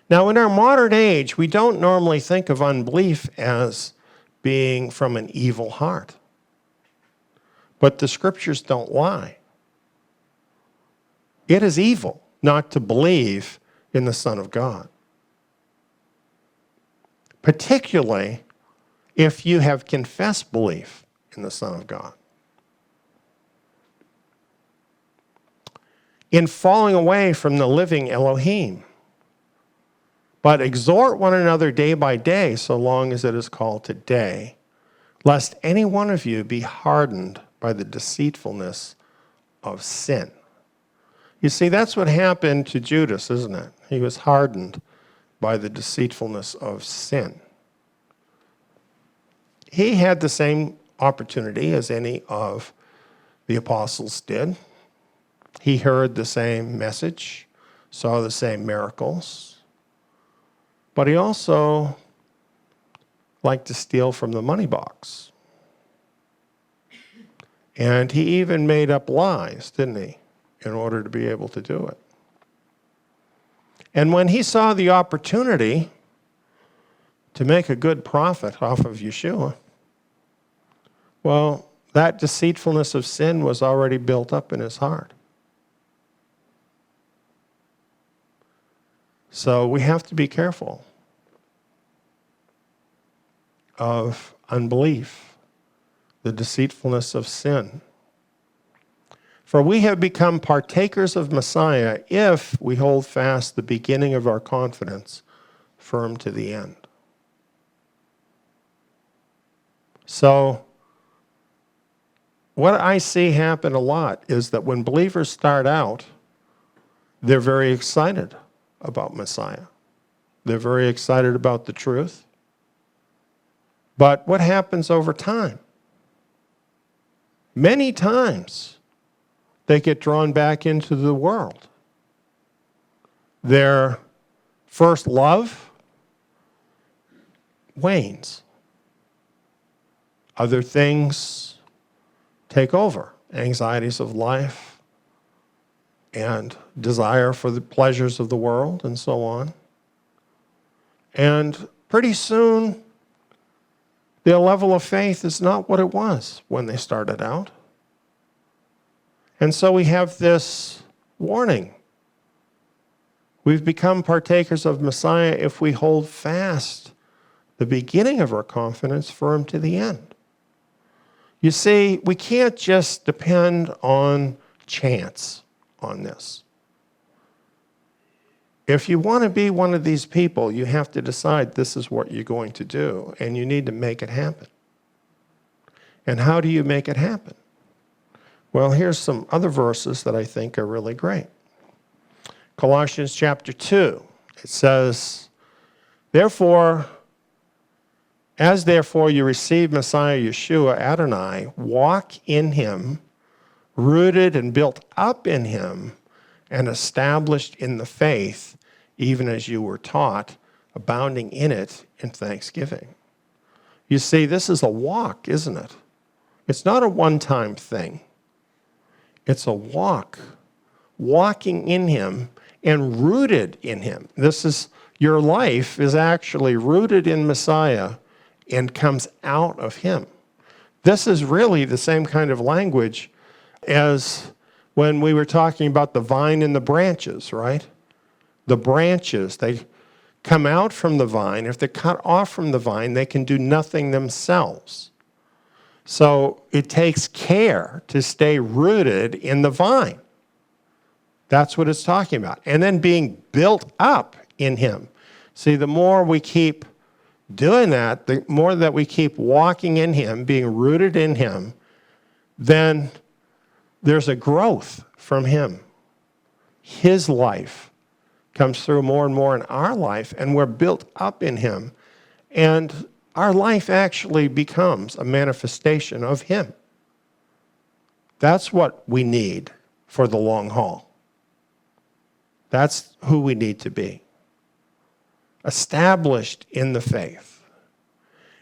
Now, in our modern age, we don't normally think of unbelief as being from an evil heart. But the scriptures don't lie. It is evil not to believe in the Son of God. Particularly if you have confessed belief in the Son of God. In falling away from the living Elohim. But exhort one another day by day, so long as it is called today, lest any one of you be hardened by the deceitfulness of sin. You see, that's what happened to Judas, isn't it? He was hardened by the deceitfulness of sin. He had the same opportunity as any of the apostles did. He heard the same message, saw the same miracles. But he also liked to steal from the money box. And he even made up lies, didn't he, in order to be able to do it. And when he saw the opportunity to make a good profit off of Yeshua, well, that deceitfulness of sin was already built up in his heart. So we have to be careful of unbelief, the deceitfulness of sin. For we have become partakers of Messiah if we hold fast the beginning of our confidence firm to the end. So, what I see happen a lot is that when believers start out, they're very excited about Messiah. They're very excited about the truth. But what happens over time? Many times, they get drawn back into the world. Their first love wanes. Other things take over. Anxieties of life and desire for the pleasures of the world and so on. And pretty soon, their level of faith is not what it was when they started out. And so we have this warning. We've become partakers of Messiah if we hold fast the beginning of our confidence firm to the end. You see, we can't just depend on chance on this. If you want to be one of these people, you have to decide this is what you're going to do, and you need to make it happen. And how do you make it happen? Well, here's some other verses that I think are really great. Colossians chapter 2, it says, therefore you receive Messiah Yeshua Adonai, walk in him, rooted and built up in him, and established in the faith, even as you were taught, abounding in it in thanksgiving. You see, this is a walk, isn't it? It's not a one-time thing. It's a walk, walking in him and rooted in him. Your life is actually rooted in Messiah and comes out of him. This is really the same kind of language as when we were talking about the vine and the branches, right? The branches, they come out from the vine. If they're cut off from the vine, they can do nothing themselves. So it takes care to stay rooted in the vine. That's what it's talking about. And then being built up in him. See, the more we keep doing that, the more that we keep walking in him, being rooted in him, then there's a growth from him. His life comes through more and more in our life, and we're built up in him. And our life actually becomes a manifestation of him. That's what we need for the long haul. That's who we need to be. Established in the faith.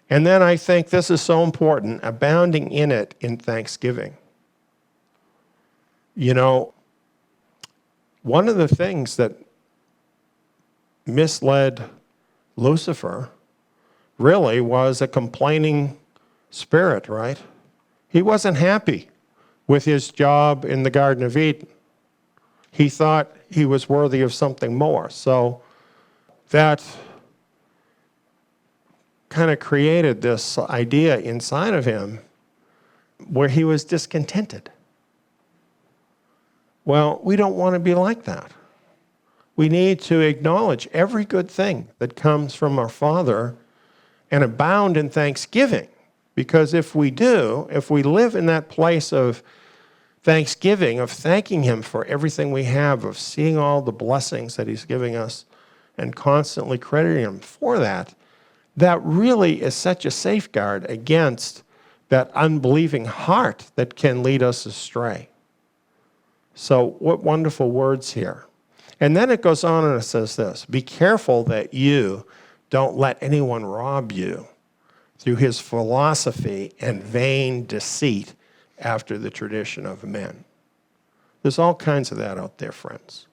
And then I think this is so important, abounding in it in thanksgiving. You know, one of the things that misled Lucifer really was a complaining spirit, right? He wasn't happy with his job in the Garden of Eden. He thought he was worthy of something more. So that kind of created this idea inside of him where he was discontented. Well, we don't want to be like that. We need to acknowledge every good thing that comes from our Father and abound in thanksgiving. Because if we do, if we live in that place of thanksgiving, of thanking him for everything we have, of seeing all the blessings that he's giving us and constantly crediting him for that, that really is such a safeguard against that unbelieving heart that can lead us astray. So what wonderful words here. And then it goes on and it says this, be careful that you don't let anyone rob you through his philosophy and vain deceit after the tradition of men. There's all kinds of that out there, friends.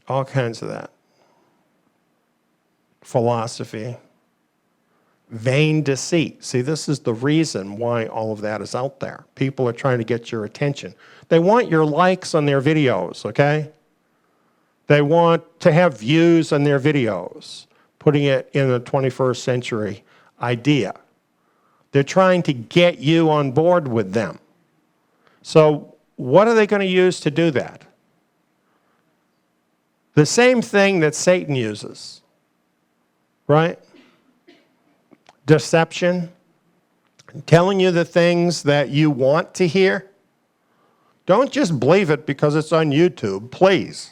All kinds of that. Philosophy, vain deceit. See, this is the reason why all of that is out there. People are trying to get your attention. They want your likes on their videos, okay? They want to have views on their videos, putting it in the 21st century idea. They're trying to get you on board with them. So what are they going to use to do that? The same thing that Satan uses, right? Deception, telling you the things that you want to hear. Don't just believe it because it's on YouTube, please.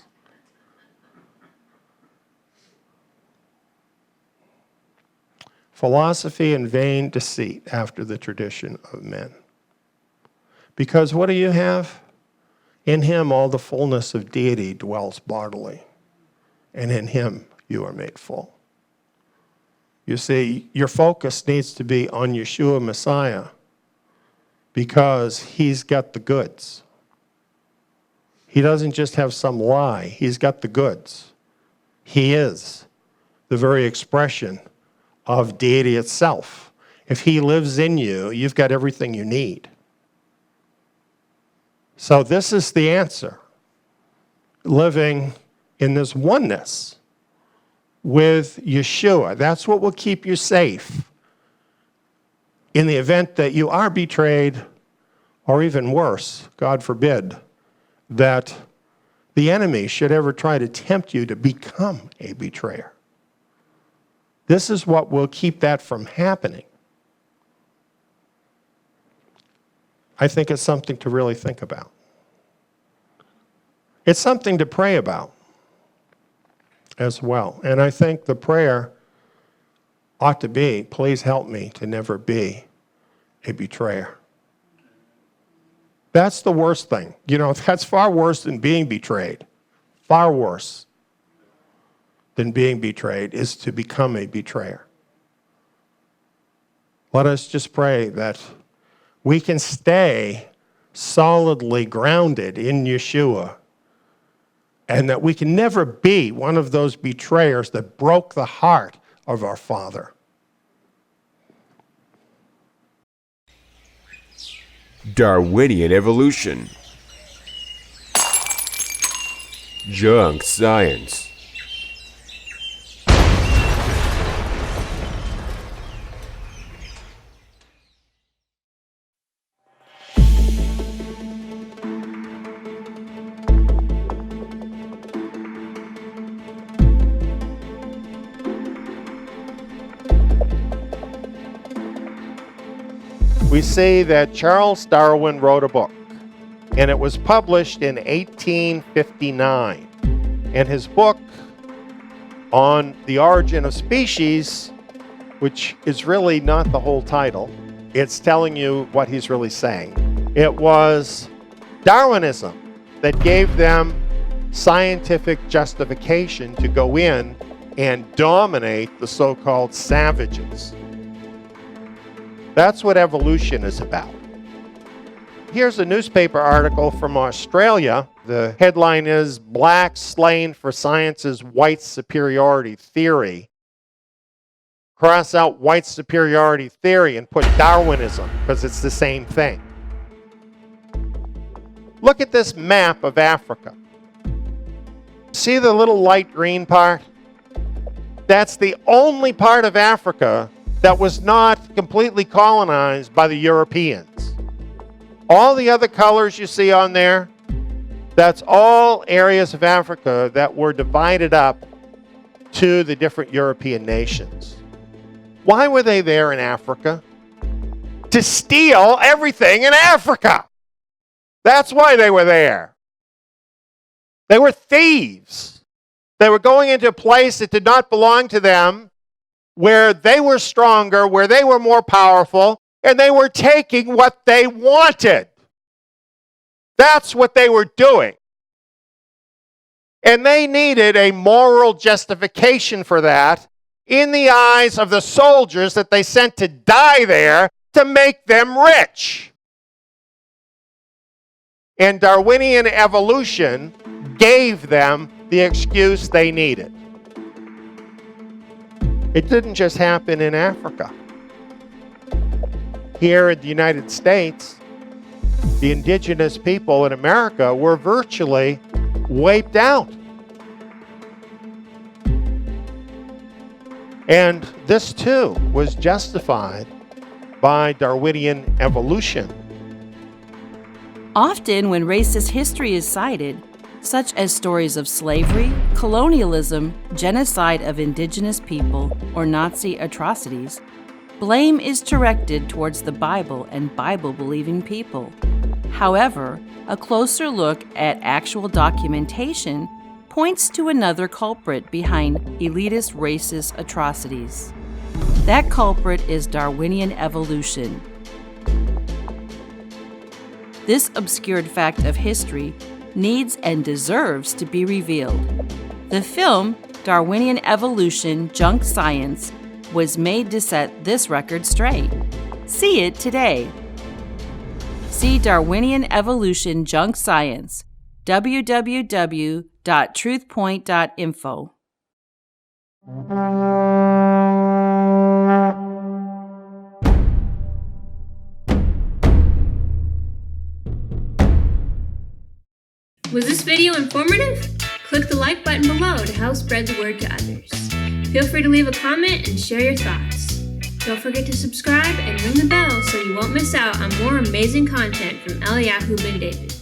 Philosophy and vain deceit after the tradition of men. Because what do you have? In him all the fullness of deity dwells bodily, and in him you are made full. You see, your focus needs to be on Yeshua Messiah because he's got the goods. He doesn't just have some lie, he's got the goods. He is the very expression of deity itself. If he lives in you, you've got everything you need. So this is the answer. Living in this oneness with Yeshua. That's what will keep you safe in the event that you are betrayed, or even worse, God forbid, that the enemy should ever try to tempt you to become a betrayer. This is what will keep that from happening. I think it's something to really think about. It's something to pray about as well. And I think the prayer ought to be, please help me to never be a betrayer. That's the worst thing. You know, that's far worse than being betrayed. Far worse than being betrayed is to become a betrayer. Let us just pray that we can stay solidly grounded in Yeshua, and that we can never be one of those betrayers that broke the heart of our Father. Darwinian evolution. Junk science. We see that Charles Darwin wrote a book, and it was published in 1859. And his book on the origin of species, which is really not the whole title, it's telling you what he's really saying. It was Darwinism that gave them scientific justification to go in and dominate the so-called savages. That's what evolution is about. Here's a newspaper article from Australia. The headline is, "Blacks Slain for Science's White Superiority Theory." Cross out white superiority theory and put Darwinism, because it's the same thing. Look at this map of Africa. See the little light green part? That's the only part of Africa that was not completely colonized by the Europeans. All the other colors you see on there, that's all areas of Africa that were divided up to the different European nations. Why were they there in Africa? To steal everything in Africa. That's why they were there. They were thieves. They were going into a place that did not belong to them, where they were stronger, where they were more powerful, and they were taking what they wanted. That's what they were doing. And they needed a moral justification for that in the eyes of the soldiers that they sent to die there to make them rich. And Darwinian evolution gave them the excuse they needed. It didn't just happen in Africa. Here in the United States, the indigenous people in America were virtually wiped out. And this too was justified by Darwinian evolution. Often when racist history is cited, such as stories of slavery, colonialism, genocide of indigenous people, or Nazi atrocities, blame is directed towards the Bible and Bible-believing people. However, a closer look at actual documentation points to another culprit behind elitist racist atrocities. That culprit is Darwinian evolution. This obscured fact of history needs and deserves to be revealed. The film, Darwinian Evolution: Junk Science, was made to set this record straight. See it today. See Darwinian Evolution: Junk Science, www.truthpoint.info. Was this video informative? Click the like button below to help spread the word to others. Feel free to leave a comment and share your thoughts. Don't forget to subscribe and ring the bell so you won't miss out on more amazing content from Eliyahu Ben David.